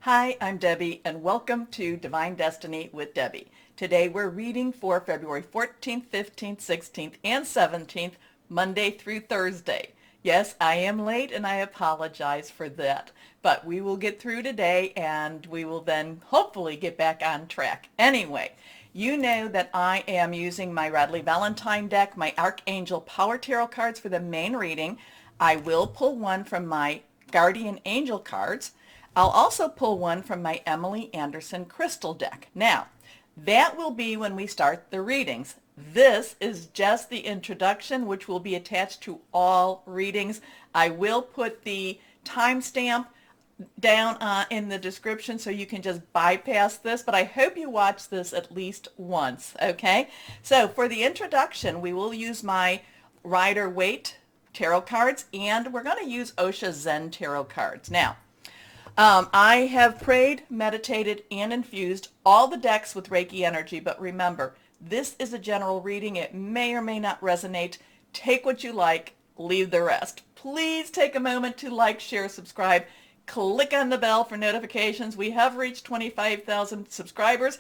Hi, I'm Debbie, and welcome to Divine Destiny with Debbie. Today we're reading for February 14th, 15th, 16th, and 17th, Monday through Thursday. Yes, I am late, and I apologize for that. But we will get through today, and we will then hopefully get back on track. Anyway, you know that I am using my Radley Valentine deck, my Archangel Power Tarot cards for the main reading. I will pull one from my Guardian Angel cards. I'll also pull one from my Emily Anderson crystal deck. Now, that will be when we start the readings. This is just the introduction, which will be attached to all readings. I will put the timestamp down in the description so you can just bypass this, but I hope you watch this at least once, okay? So for the introduction, we will use my Rider-Waite tarot cards, and we're going to use Osho Zen tarot cards. Now, I have prayed, meditated, and infused all the decks with Reiki energy, but remember, this is a general reading. It may or may not resonate. Take what you like, leave the rest. Please take a moment to like, share, subscribe. Click on the bell for notifications. We have reached 25,000 subscribers.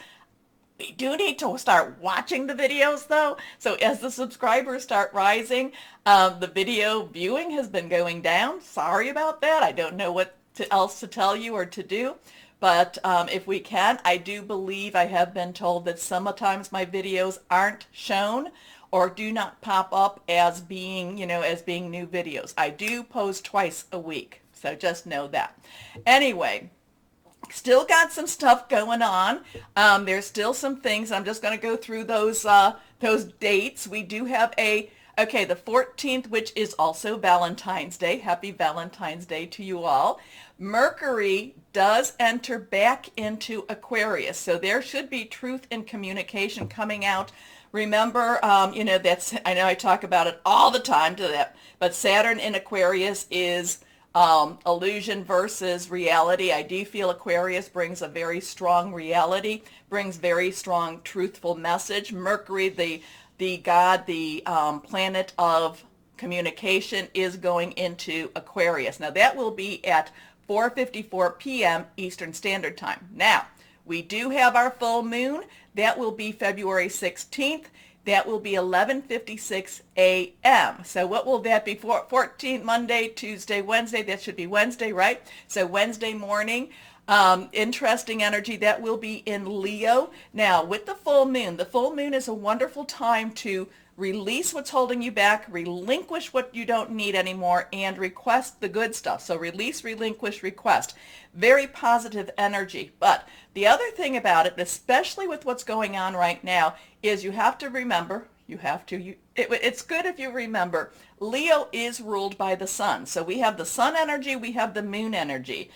We do need to start watching the videos though. So as the subscribers start rising, the video viewing has been going down. Sorry about that. I don't know what else to tell you or to do, but if we can, I do believe I have been told that sometimes my videos aren't shown or do not pop up as being, as being new videos. I do post twice a week, so just know that. Anyway, still got some stuff going on. There's still some things. I'm just going to go through those dates. We do have the 14th, which is also Valentine's Day. Happy Valentine's Day to you all. Mercury does enter back into Aquarius, so there should be truth and communication coming out. Remember, I know I talk about it all the time to that, but Saturn in Aquarius is illusion versus reality. I do feel Aquarius brings a very strong reality, brings very strong truthful message. Mercury, the god, the planet of communication, is going into Aquarius. Now that will be at 4:54 p.m. Eastern Standard Time. Now, we do have our full moon. That will be February 16th. That will be 11:56 a.m. So what will that be for? 14th, Monday, Tuesday, Wednesday. That should be Wednesday, right? So Wednesday morning. Interesting energy. That will be in Leo. Now, with the full moon is a wonderful time to release what's holding you back, relinquish what you don't need anymore, and request the good stuff. So release, relinquish, request. Very positive energy. But the other thing about it, especially with what's going on right now, is you have to remember, it's good if you remember, Leo is ruled by the sun. So we have the sun energy, we have the moon energy.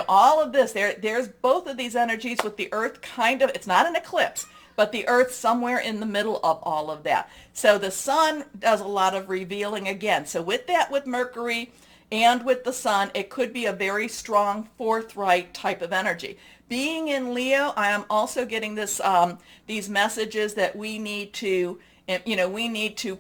All of this, there's both of these energies with the earth it's not an eclipse, but the earth somewhere in the middle of all of that. So the sun does a lot of revealing again. So with Mercury and with the sun, it could be a very strong, forthright type of energy. Being in Leo, I am also getting these messages that we need to,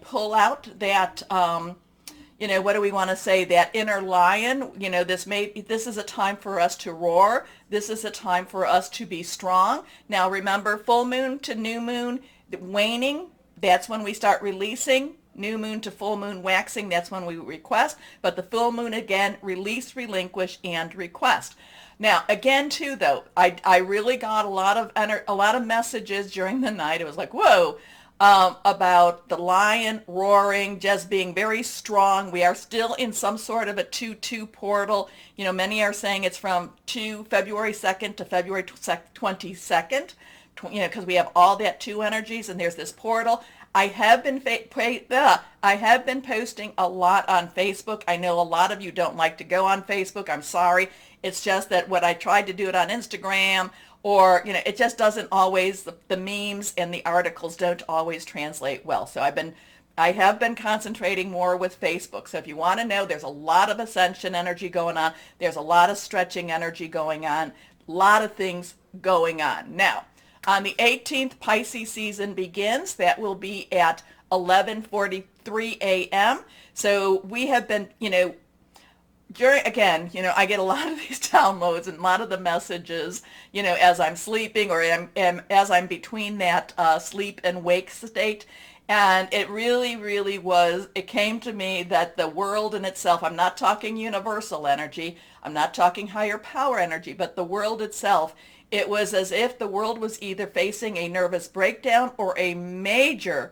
pull out that, what do we want to say, that inner lion. This is a time for us to roar. This is a time for us to be strong. Now remember, full moon to new moon waning, that's when we start releasing. New moon to full moon waxing, that's when we request. But the full moon, again, release, relinquish, and request. Now, again, too, though, I really got a lot of messages during the night. It was like, whoa, about the lion roaring, just being very strong. We are still in some sort of a 2-2 portal. Many are saying it's from February 2nd to February 22nd, because we have all that 2 energies, and there's this portal. I have been posting a lot on Facebook. I know a lot of you don't like to go on Facebook. I'm sorry. It's just that when I tried to do it on Instagram, or it just doesn't always, the memes and the articles don't always translate well. So I have been concentrating more with Facebook. So if you want to know, there's a lot of ascension energy going on. There's a lot of stretching energy going on. A lot of things going on. Now, on the 18th, Pisces season begins. That will be at 11:43 a.m. So we have been, again, I get a lot of these downloads and a lot of the messages, as I'm sleeping or as I'm between that sleep and wake state. And it really, really it came to me that the world in itself, I'm not talking universal energy, I'm not talking higher power energy, but the world itself, it was as if the world was either facing a nervous breakdown or a major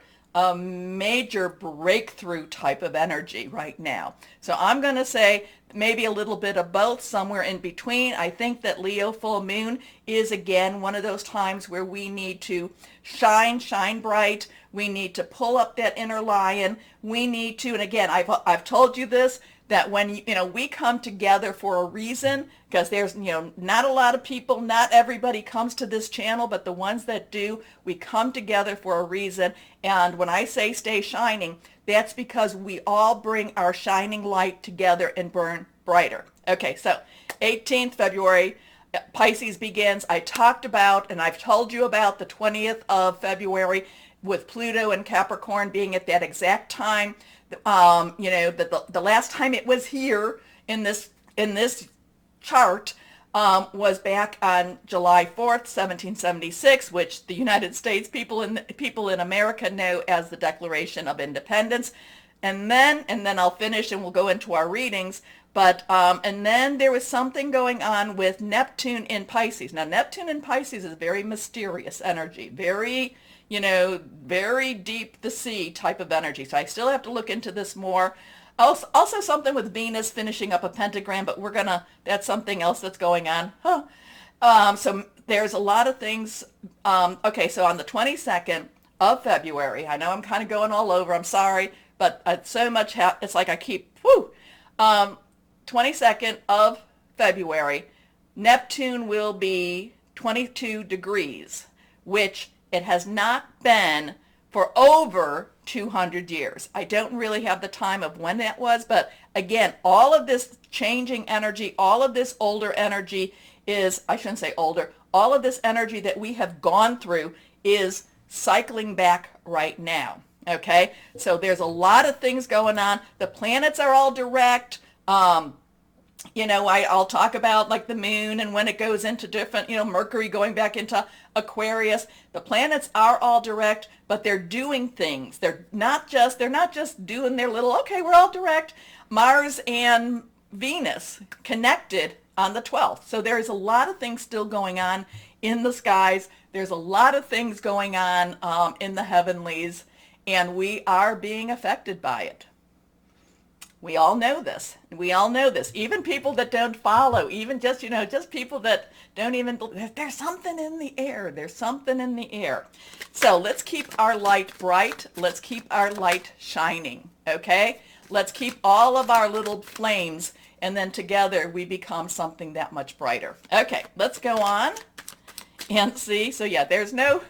breakthrough type of energy right now. So I'm going to say maybe a little bit of both, somewhere in between. I think that Leo full moon is again one of those times where we need to shine bright. We need to pull up that inner lion. We need to, and again, I've told you this, that when we come together for a reason, because there's not a lot of people, not everybody comes to this channel, but the ones that do, we come together for a reason. And when I say stay shining, that's because we all bring our shining light together and burn brighter. Okay, so 18th February, Pisces begins. I talked about, and I've told you about the 20th of February with Pluto and Capricorn being at that exact time. The last time it was here in this chart was back on July 4th, 1776, which the United States people in America know as the Declaration of Independence. And then I'll finish and we'll go into our readings. But and then there was something going on with Neptune in Pisces. Now, Neptune in Pisces is very mysterious energy, very very deep the sea type of energy. So I still have to look into this more. Also something with Venus finishing up a pentagram, but that's something else that's going on. So there's a lot of things. Okay, so on the 22nd of February, I know I'm kind of going all over, I'm sorry, but so much, it's like I keep, 22nd of February, Neptune will be 22 degrees, which it has not been for over 200 years. I don't really have the time of when that was, but again, all of this changing energy, all of this older energy I shouldn't say older, all of this energy that we have gone through is cycling back right now. Okay, so there's a lot of things going on. The planets are all direct. I'll talk about like the moon and when it goes into different, Mercury going back into Aquarius. The planets are all direct, but they're doing things. They're not just doing their little, okay, we're all direct. Mars and Venus connected on the 12th. So there's a lot of things still going on in the skies. There's a lot of things going on in the heavenlies, and we are being affected by it. We all know this. We all know this. Even people that don't follow, even just people that don't even believe, there's something in the air. There's something in the air. So let's keep our light bright. Let's keep our light shining, okay? Let's keep all of our little flames, and then together we become something that much brighter. Okay, let's go on and see. So yeah, there's no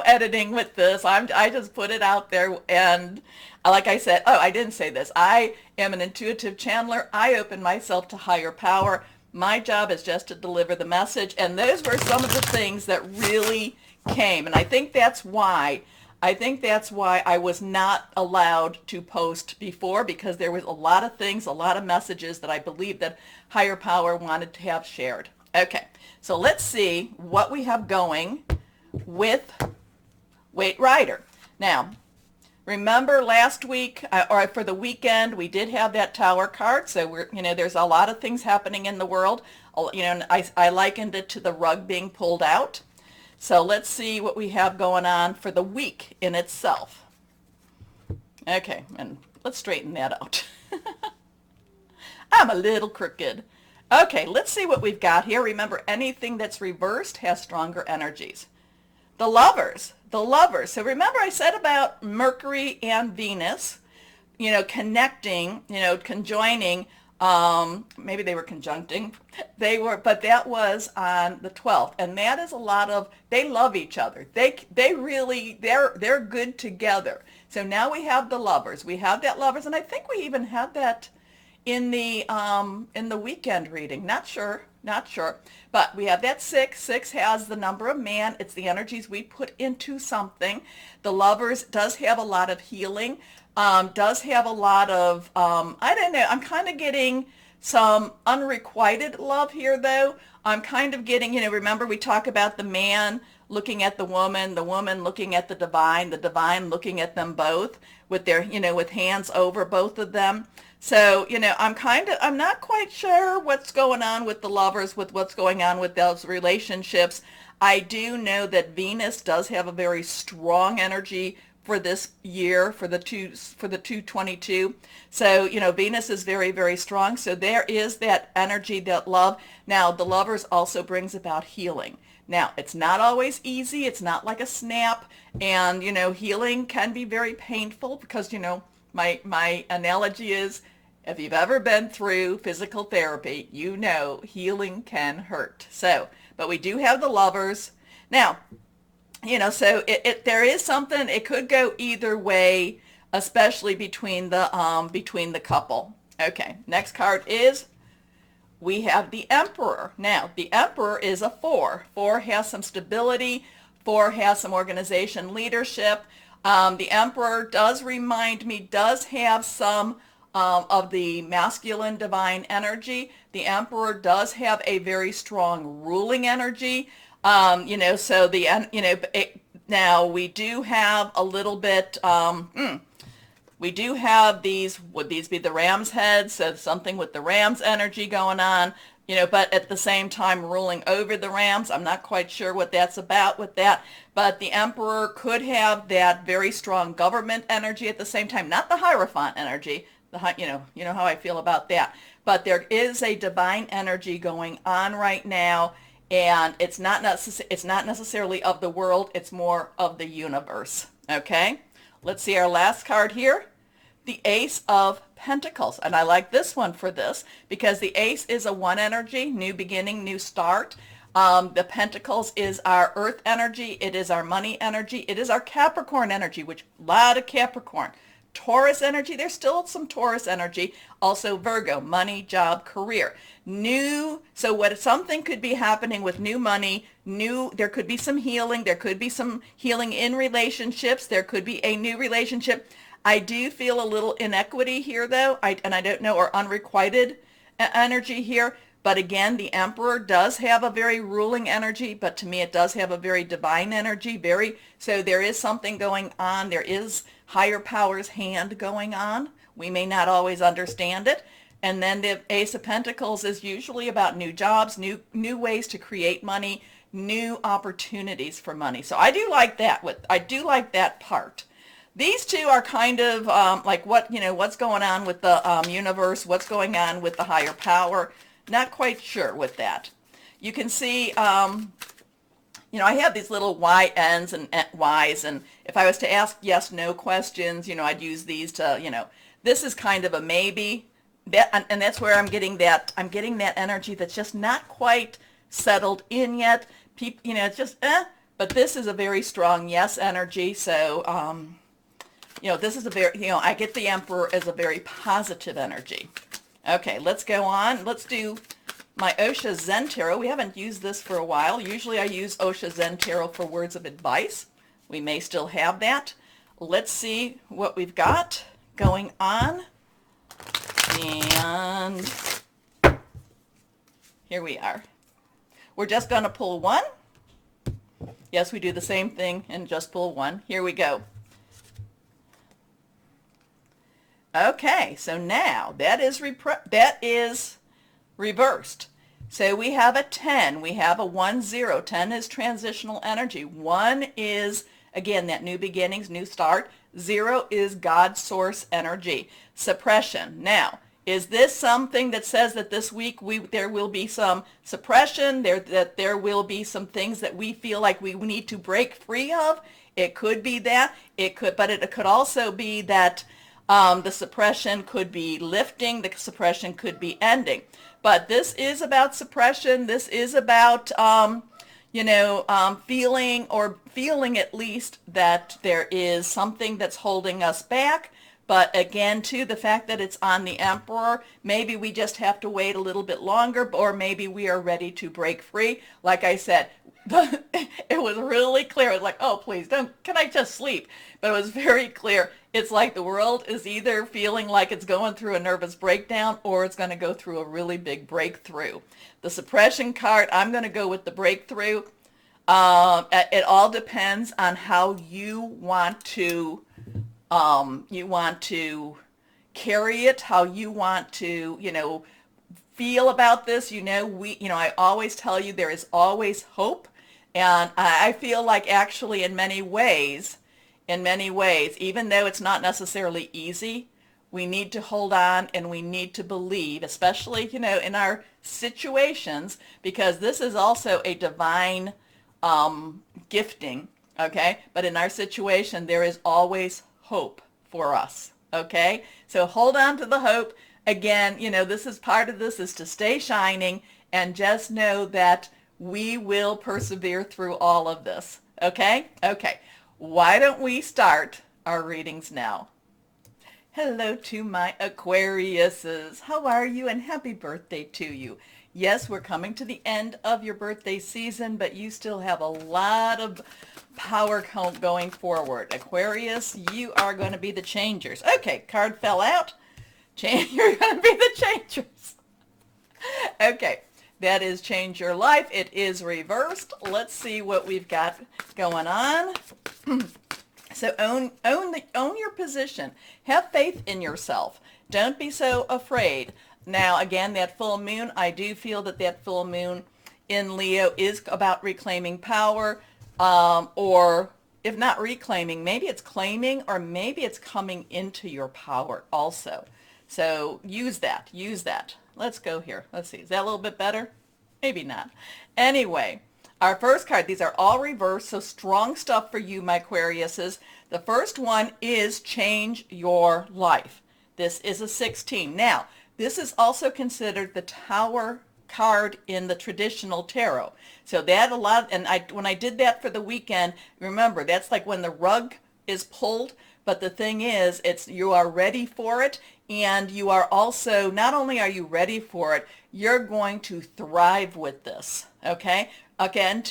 editing with this. I just put it out there, and like I said, I didn't say this. I am an intuitive channeler. I open myself to higher power. My job is just to deliver the message, and those were some of the things that really came. And I think that's why I was not allowed to post before, because there was a lot of things, a lot of messages that I believe that higher power wanted to have shared. Okay, so let's see what we have going with Waite Rider. Now, remember last week, or for the weekend, we did have that Tower card. So there's a lot of things happening in the world. I likened it to the rug being pulled out. So let's see what we have going on for the week in itself. Okay, and let's straighten that out. I'm a little crooked. Okay, let's see what we've got here. Remember, anything that's reversed has stronger energies. The lovers. So remember I said about Mercury and Venus, connecting, conjoining, maybe they were conjuncting, but that was on the 12th. And that is a lot of, they love each other. They're good together. So now we have the lovers. We have that lovers, and I think we even had that in the weekend reading. Not sure. But we have that 6. 6 has the number of man. It's the energies we put into something. The lovers does have a lot of healing. does have a lot of, I don't know, I'm kind of getting some unrequited love here, though. I'm kind of getting, remember we talk about the man looking at the woman looking at the divine looking at them both with their, with hands over both of them. So, I'm not quite sure what's going on with the lovers, with what's going on with those relationships. I do know that Venus does have a very strong energy for this year, for the 222. So, Venus is very, very strong. So there is that energy, that love. Now, the lovers also brings about healing. Now, it's not always easy. It's not like a snap. And, healing can be very painful because, my analogy is, if you've ever been through physical therapy, healing can hurt. So, but we do have the lovers. Now, so there is something, it could go either way, especially between the couple. Okay, next card is, we have the Emperor. Now, the Emperor is a 4. 4 has some stability. 4 has some organization, leadership. The Emperor does have some of the masculine divine energy. The Emperor does have a very strong ruling energy. So now we do have a little bit, we do have these, would these be the ram's heads? So something with the ram's energy going on, but at the same time ruling over the rams. I'm not quite sure what that's about with that, but the Emperor could have that very strong government energy at the same time, not the Hierophant energy. You know how I feel about that. But there is a divine energy going on right now, and it's not necessarily of the world, it's more of the universe. Okay? Let's see our last card here. The Ace of Pentacles. And I like this one for this because the Ace is a 1 energy, new beginning, new start. The Pentacles is our earth energy. It is our money energy. It is our Capricorn energy, which a lot of Capricorn. Taurus energy, there's still some Taurus energy. Also Virgo, money, job, career. Something could be happening with new money, there could be some healing, there could be some healing in relationships, there could be a new relationship. I do feel a little inequity here though, I don't know, or unrequited energy here. But again, the Emperor does have a very ruling energy, but to me it does have a very divine energy. So there is something going on. There is higher power's hand going on. We may not always understand it. And then the Ace of Pentacles is usually about new jobs, new ways to create money, new opportunities for money. So I do like that. I do like that part. These two are kind of like what's going on with the universe, what's going on with the higher power. Not quite sure with that. You can see, I have these little YNs and Ys, and if I was to ask yes/no questions, I'd use these to, this is kind of a maybe. And that's where I'm getting that energy that's just not quite settled in yet. People, it's just, but this is a very strong yes energy. So, this is a very, I get the Emperor as a very positive energy. Okay, let's go on. Let's do my Osha Zen Tarot. We haven't used this for a while. Usually I use Osha Zen Tarot for words of advice. We may still have that. Let's see what we've got going on. And here we are. We're just going to pull one. Yes, we do the same thing and just pull one. Here we go. Okay, so now that is reversed. So we have a 10. We have a 1-0. 10 is transitional energy. 1 is, again, that new beginnings, new start. 0 is God source energy. Suppression. Now, is this something that says that this week there will be some suppression, that there will be some things that we feel like we need to break free of? It could be that. But it could also be that the suppression could be lifting, the suppression could be ending. But this is about suppression. This is about, feeling at least that there is something that's holding us back. But again, too, the fact that it's on the Emperor, maybe we just have to wait a little bit longer, or maybe we are ready to break free. Like I said, but it was really clear. It was like, oh, please don't, can I just sleep? But it was very clear. It's like the world is either feeling like it's going through a nervous breakdown or it's going to go through a really big breakthrough. The suppression card, I'm going to go with the breakthrough. It all depends on how you want to carry it, how you want to, feel about this. I always tell you there is always hope. And I feel like actually in many ways, even though it's not necessarily easy, we need to hold on and we need to believe, especially, in our situations, because this is also a divine gifting, okay? But in our situation, there is always hope for us, okay? So hold on to the hope. Again, this is part of this is to stay shining and just know that we will persevere through all of this, okay? Okay, why don't we start our readings now? Hello to my Aquariuses. How are you? And happy birthday to you. Yes, we're coming to the end of your birthday season, but you still have a lot of power going forward. Aquarius, you are going to be the changers. Okay, card fell out. You're going to be the changers. Okay, that is Change Your Life. It is reversed. Let's see what we've got going on. So own your position. Have faith in yourself. Don't be so afraid. Now, again, that full moon, I do feel that full moon in Leo is about reclaiming power, or if not reclaiming, maybe it's claiming, or maybe it's coming into your power also. So use that. Let's go here. Let's see. Is that a little bit better? Maybe not. Anyway, our first card, these are all reversed, so strong stuff for you, my Aquariuses. The first one is Change Your Life. This is a 16. Now, this is also considered the Tower card in the traditional tarot. So that when I did that for the weekend, remember, that's like when the rug is pulled, but the thing is, you are ready for it, and you are also, not only are you ready for it, you're going to thrive with this, okay? Again,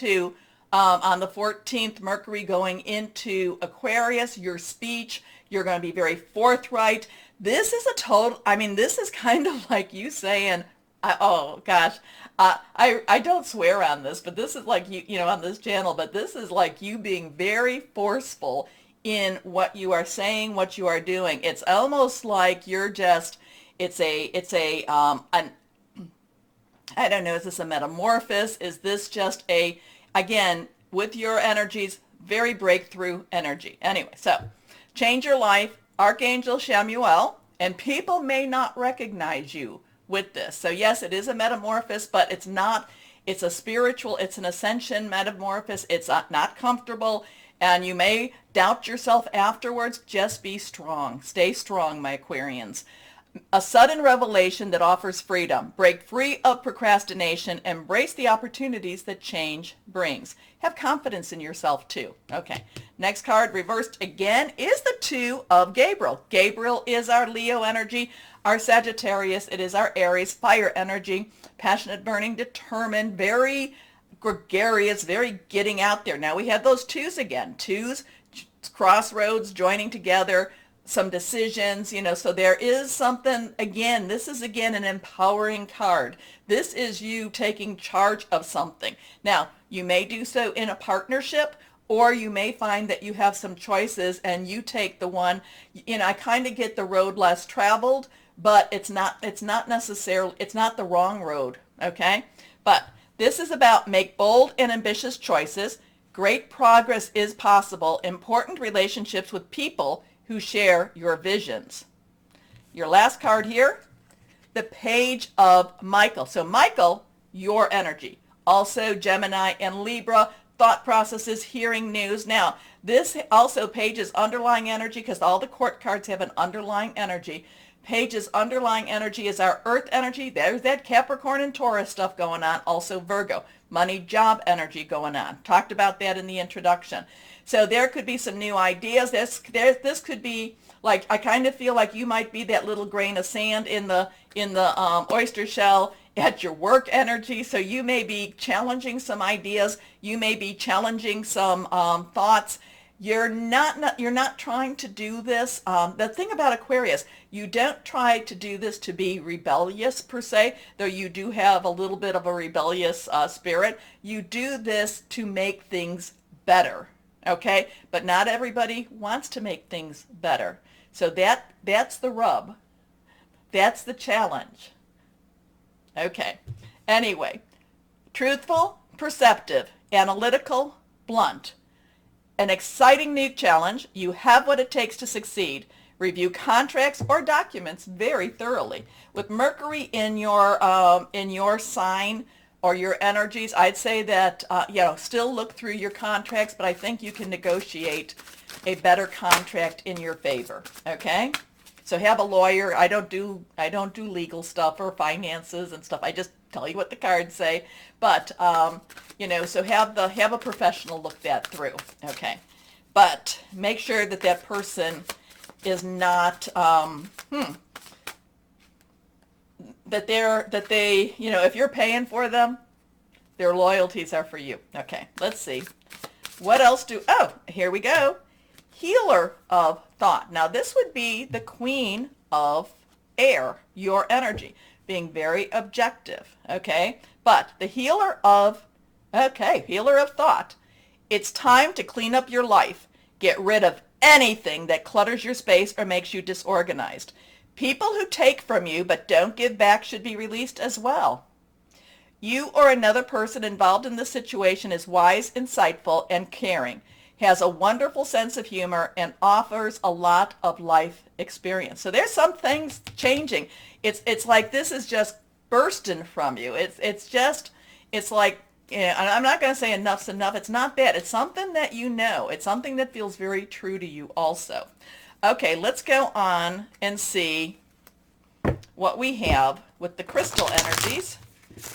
on the 14th, Mercury going into Aquarius, your speech, you're going to be very forthright. This is this is kind of like you saying, oh gosh, I don't swear on this, but this is like you on this channel, but this is like you being very forceful in what you are saying, what you are doing. It's almost like you're just, I don't know, is this a metamorphosis? Is this just again, with your energies, very breakthrough energy. Anyway, so Change Your Life, Archangel Chamuel, and people may not recognize you with this. So yes, it is a metamorphosis, but it's not, it's a spiritual, it's an ascension metamorphosis. It's not comfortable, and you may doubt yourself afterwards. Just be strong. Stay strong, my Aquarians. A sudden revelation that offers freedom. Break free of procrastination. Embrace the opportunities that change brings. Have confidence in yourself too. Okay. Next card, reversed again, is the 2 of Gabriel. Gabriel is our Leo energy. Our Sagittarius, it is our Aries, fire energy. Passionate, burning, determined, very gregarious, very getting out there. Now we have those 2s again. 2s, crossroads, joining together, some decisions, so there is something, again, this is again an empowering card. This is you taking charge of something. Now, you may do so in a partnership, or you may find that you have some choices and you take the one, I kind of get the road less traveled, but it's not necessarily, it's not the wrong road, okay? But this is about make bold and ambitious choices. Great progress is possible. Important relationships with people who share your visions. Your last card here, the Page of Michael. So Michael, your energy. Also Gemini and Libra, thought processes, hearing news. Now, this also Page's underlying energy, because all the court cards have an underlying energy. Page's underlying energy is our earth energy. There's that Capricorn and Taurus stuff going on. Also Virgo, money, job energy going on. Talked about that in the introduction. So there could be some new ideas. This could be like, I kind of feel like you might be that little grain of sand in the oyster shell, at your work energy. So you may be challenging some ideas. You may be challenging some thoughts. You're not trying to do this. The thing about Aquarius, you don't try to do this to be rebellious per se, though you do have a little bit of a rebellious spirit. You do this to make things better, okay? But not everybody wants to make things better. So that's the rub. That's the challenge. Okay. Anyway, truthful, perceptive, analytical, blunt. An exciting new challenge. You have what it takes to succeed. Review contracts or documents very thoroughly. With Mercury in your sign or your energies, I'd say that still look through your contracts, but I think you can negotiate a better contract in your favor. Okay? So have a lawyer. I don't do legal stuff or finances and stuff. I just tell you what the cards say. But so have a professional look that through. Okay, but make sure that that person is not that they if you're paying for them, their loyalties are for you. Okay, let's see. What else here we go. Healer of thought. Now this would be the queen of air, your energy, being very objective, okay? But the healer of thought. It's time to clean up your life. Get rid of anything that clutters your space or makes you disorganized. People who take from you but don't give back should be released as well. You or another person involved in the situation is wise, insightful, and caring, has a wonderful sense of humor, and offers a lot of life experience. So there's some things changing. It's like this is just bursting from you. It's like, I'm not going to say enough's enough. It's not that. It's something that you know. It's something that feels very true to you also. Okay, let's go on and see what we have with the crystal energies.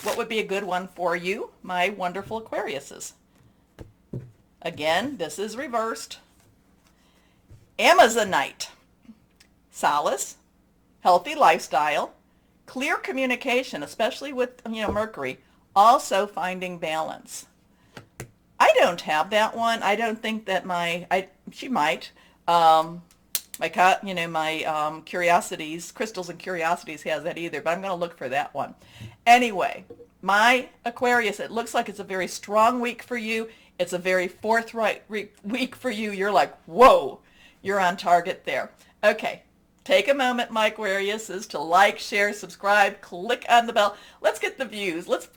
What would be a good one for you, my wonderful Aquariuses? Again, this is reversed. Amazonite. Solace, healthy lifestyle, clear communication, especially with Mercury, also finding balance. I don't have that one. I don't think that she might. My curiosities, crystals and curiosities has that either, but I'm going to look for that one. Anyway, my Aquarius, it looks like it's a very strong week for you. It's a very forthright week for you. You're like, whoa, you're on target there. Okay, take a moment, my Aquariuses, to like, share, subscribe, click on the bell. Let's get the views. Let's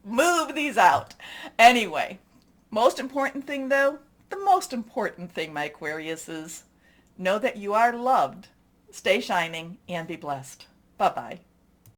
move these out. Anyway, most important thing though, the most important thing, my Aquariuses, know that you are loved. Stay shining and be blessed. Bye-bye.